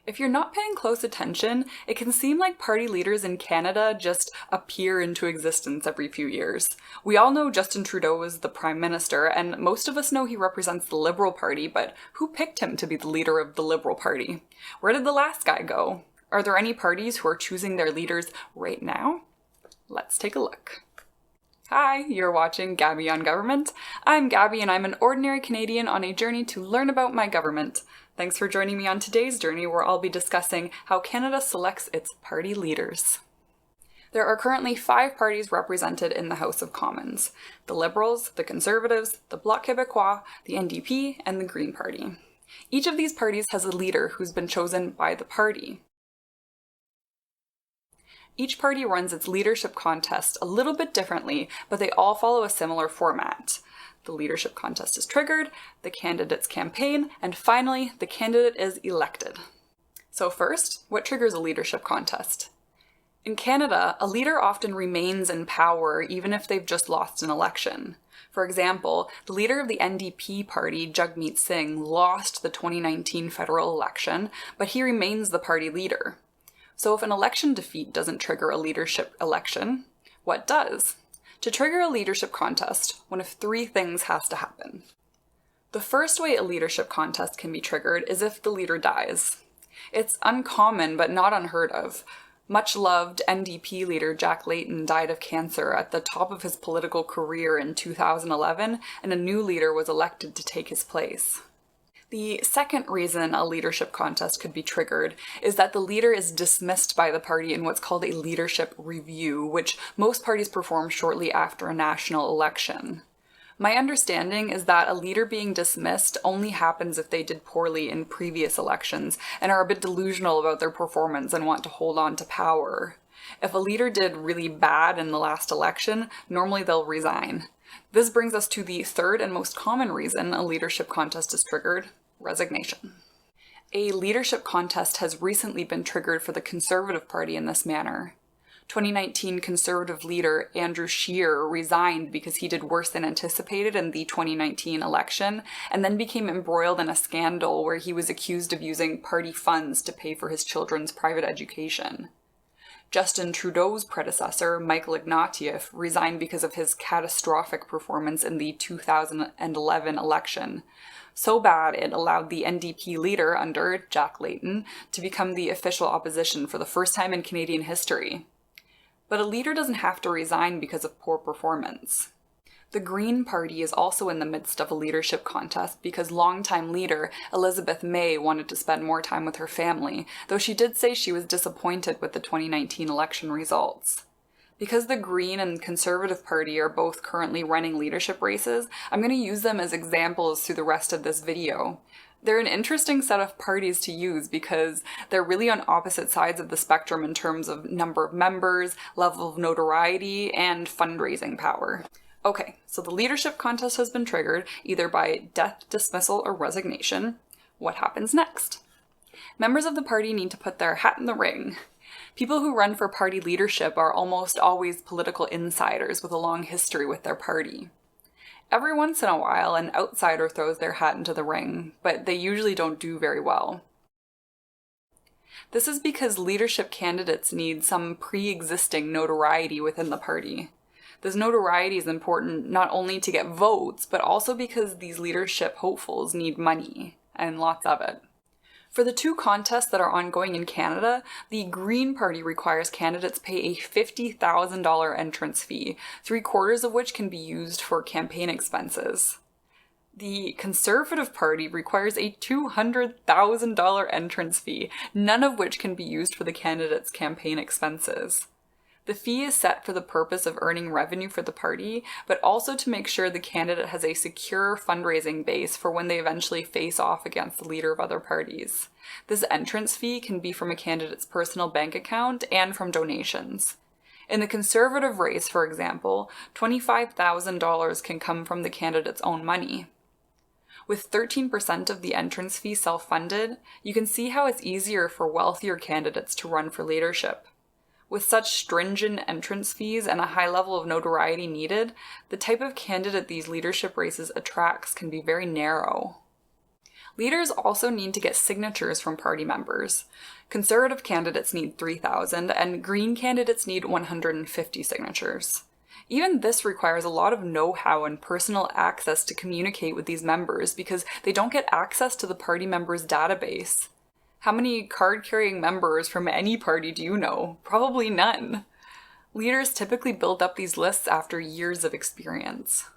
If you're not paying close attention, it can seem like party leaders in Canada just appear into existence every few years. We all know Justin Trudeau is the Prime Minister, and most of us know he represents the Liberal Party, but who picked him to be the leader of the Liberal Party? Where did the last guy go? Are there any parties who are choosing their leaders right now? Let's take a look. Hi, you're watching Gabby on Government. I'm Gabby and I'm an ordinary Canadian on a journey to learn about my government. Thanks for joining me on today's journey where I'll be discussing how Canada selects its party leaders. There are currently 5 parties represented in the House of Commons: the Liberals, the Conservatives, the Bloc Québécois, the NDP, and the Green Party. Each of these parties has a leader who's been chosen by the party. Each party runs its leadership contest a little bit differently, but they all follow a similar format. The leadership contest is triggered, the candidates campaign, and finally, the candidate is elected. So first, what triggers a leadership contest? In Canada, a leader often remains in power even if they've just lost an election. For example, the leader of the NDP party, Jagmeet Singh, lost the 2019 federal election, but he remains the party leader. So if an election defeat doesn't trigger a leadership election, what does? To trigger a leadership contest, one of 3 things has to happen. The first way a leadership contest can be triggered is if the leader dies. It's uncommon but not unheard of. Much-loved NDP leader Jack Layton died of cancer at the top of his political career in 2011, and a new leader was elected to take his place. The second reason a leadership contest could be triggered is that the leader is dismissed by the party in what's called a leadership review, which most parties perform shortly after a national election. My understanding is that a leader being dismissed only happens if they did poorly in previous elections and are a bit delusional about their performance and want to hold on to power. If a leader did really bad in the last election, normally they'll resign. This brings us to the third and most common reason a leadership contest is triggered: resignation. A leadership contest has recently been triggered for the Conservative Party in this manner. 2019 Conservative leader Andrew Scheer resigned because he did worse than anticipated in the 2019 election, and then became embroiled in a scandal where he was accused of using party funds to pay for his children's private education. Justin Trudeau's predecessor, Michael Ignatieff, resigned because of his catastrophic performance in the 2011 election. So bad it allowed the NDP leader under Jack Layton to become the official opposition for the first time in Canadian history. But a leader doesn't have to resign because of poor performance. The Green Party is also in the midst of a leadership contest because longtime leader Elizabeth May wanted to spend more time with her family, though she did say she was disappointed with the 2019 election results. Because the Green and Conservative Party are both currently running leadership races, I'm going to use them as examples through the rest of this video. They're an interesting set of parties to use because they're really on opposite sides of the spectrum in terms of number of members, level of notoriety, and fundraising power. Okay, so the leadership contest has been triggered either by death, dismissal, or resignation. What happens next? Members of the party need to put their hat in the ring. People who run for party leadership are almost always political insiders with a long history with their party. Every once in a while, an outsider throws their hat into the ring, but they usually don't do very well. This is because leadership candidates need some pre-existing notoriety within the party. This notoriety is important not only to get votes, but also because these leadership hopefuls need money, and lots of it. For the 2 contests that are ongoing in Canada, the Green Party requires candidates pay a $50,000 entrance fee, 3/4 of which can be used for campaign expenses. The Conservative Party requires a $200,000 entrance fee, none of which can be used for the candidate's campaign expenses. The fee is set for the purpose of earning revenue for the party, but also to make sure the candidate has a secure fundraising base for when they eventually face off against the leader of other parties. This entrance fee can be from a candidate's personal bank account and from donations. In the Conservative race, for example, $25,000 can come from the candidate's own money. With 13% of the entrance fee self-funded, you can see how it's easier for wealthier candidates to run for leadership. With such stringent entrance fees and a high level of notoriety needed, the type of candidate these leadership races attracts can be very narrow. Leaders also need to get signatures from party members. Conservative candidates need 3,000, and Green candidates need 150 signatures. Even this requires a lot of know-how and personal access to communicate with these members because they don't get access to the party members' database. How many card-carrying members from any party do you know? Probably none. Leaders typically build up these lists after years of experience.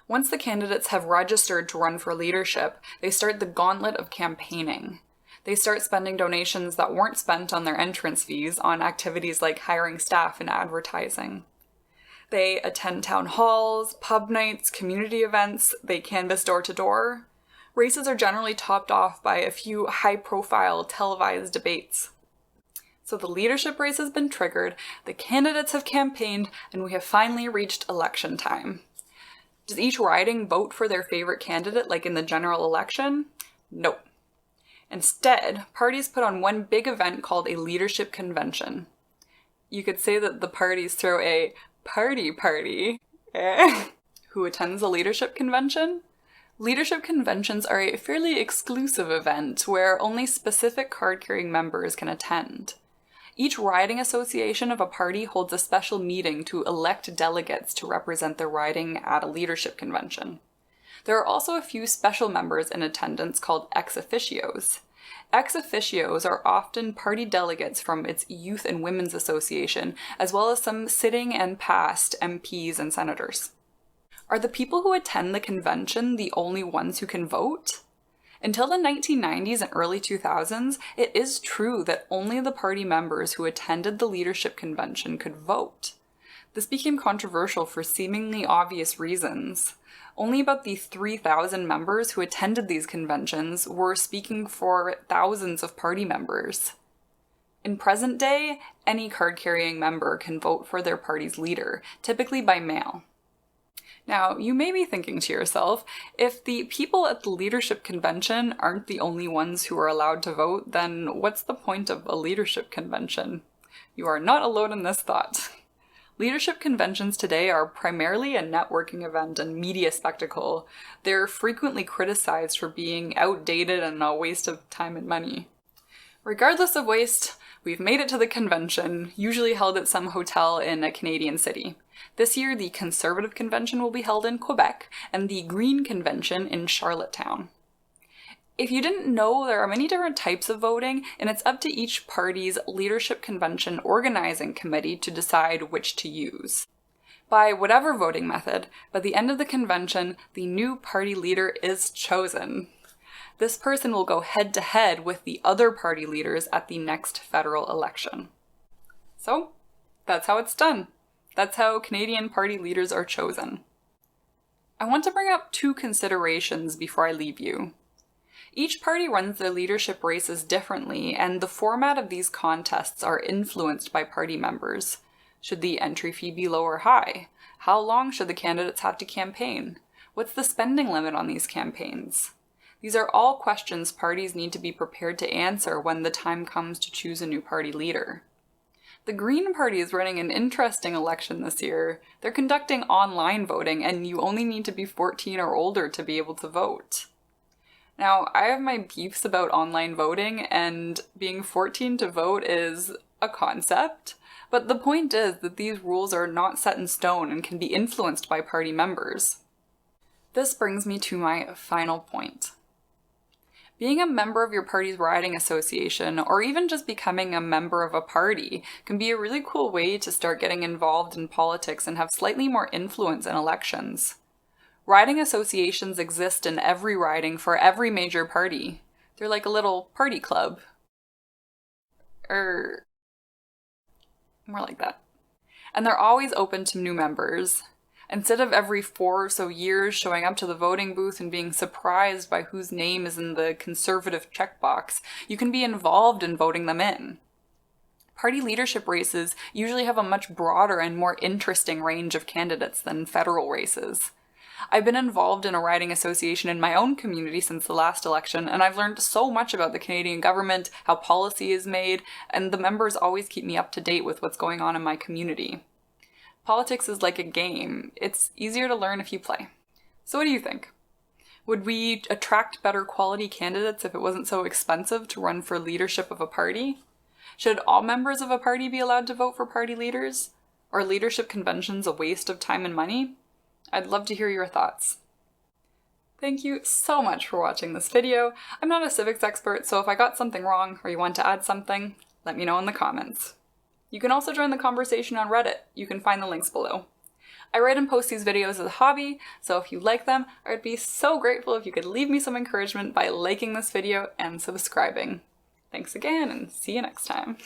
Once the candidates have registered to run for leadership, they start the gauntlet of campaigning. They start spending donations that weren't spent on their entrance fees on activities like hiring staff and advertising. They attend town halls, pub nights, community events, they canvass door to door. Races are generally topped off by a few high-profile televised debates. So the leadership race has been triggered, the candidates have campaigned, and we have finally reached election time. Does each riding vote for their favorite candidate like in the general election? Nope. Instead, parties put on one big event called a leadership convention. You could say that the parties throw a party. Who attends a leadership convention? Leadership conventions are a fairly exclusive event where only specific card-carrying members can attend. Each riding association of a party holds a special meeting to elect delegates to represent their riding at a leadership convention. There are also a few special members in attendance called ex officios. Ex officios are often party delegates from its Youth and Women's Association, as well as some sitting and past MPs and senators. Are the people who attend the convention the only ones who can vote? Until the 1990s and early 2000s, it is true that only the party members who attended the leadership convention could vote. This became controversial for seemingly obvious reasons. Only about the 3,000 members who attended these conventions were speaking for thousands of party members. In present day, any card-carrying member can vote for their party's leader, typically by mail. Now, you may be thinking to yourself, if the people at the leadership convention aren't the only ones who are allowed to vote, then what's the point of a leadership convention? You are not alone in this thought. Leadership conventions today are primarily a networking event and media spectacle. They're frequently criticized for being outdated and a waste of time and money. Regardless of waste, we've made it to the convention, usually held at some hotel in a Canadian city. This year, the Conservative Convention will be held in Quebec, and the Green Convention in Charlottetown. If you didn't know, there are many different types of voting, and it's up to each party's leadership convention organizing committee to decide which to use. By whatever voting method, by the end of the convention, the new party leader is chosen. This person will go head-to-head with the other party leaders at the next federal election. So, that's how it's done. That's how Canadian party leaders are chosen. I want to bring up two considerations before I leave you. Each party runs their leadership races differently, and the format of these contests are influenced by party members. Should the entry fee be low or high? How long should the candidates have to campaign? What's the spending limit on these campaigns? These are all questions parties need to be prepared to answer when the time comes to choose a new party leader. The Green Party is running an interesting election this year. They're conducting online voting, and you only need to be 14 or older to be able to vote. Now, I have my beefs about online voting, and being 14 to vote is a concept, but the point is that these rules are not set in stone and can be influenced by party members. This brings me to my final point. Being a member of your party's riding association, or even just becoming a member of a party, can be a really cool way to start getting involved in politics and have slightly more influence in elections. Riding associations exist in every riding for every major party. They're like a little party club. More like that. And they're always open to new members. Instead of every 4 or so years showing up to the voting booth and being surprised by whose name is in the conservative checkbox, you can be involved in voting them in. Party leadership races usually have a much broader and more interesting range of candidates than federal races. I've been involved in a riding association in my own community since the last election, and I've learned so much about the Canadian government, how policy is made, and the members always keep me up to date with what's going on in my community. Politics is like a game. It's easier to learn if you play. So what do you think? Would we attract better quality candidates if it wasn't so expensive to run for leadership of a party? Should all members of a party be allowed to vote for party leaders? Are leadership conventions a waste of time and money? I'd love to hear your thoughts. Thank you so much for watching this video. I'm not a civics expert, so if I got something wrong or you want to add something, let me know in the comments. You can also join the conversation on Reddit. You can find the links below. I write and post these videos as a hobby, so if you like them, I'd be so grateful if you could leave me some encouragement by liking this video and subscribing. Thanks again, and see you next time.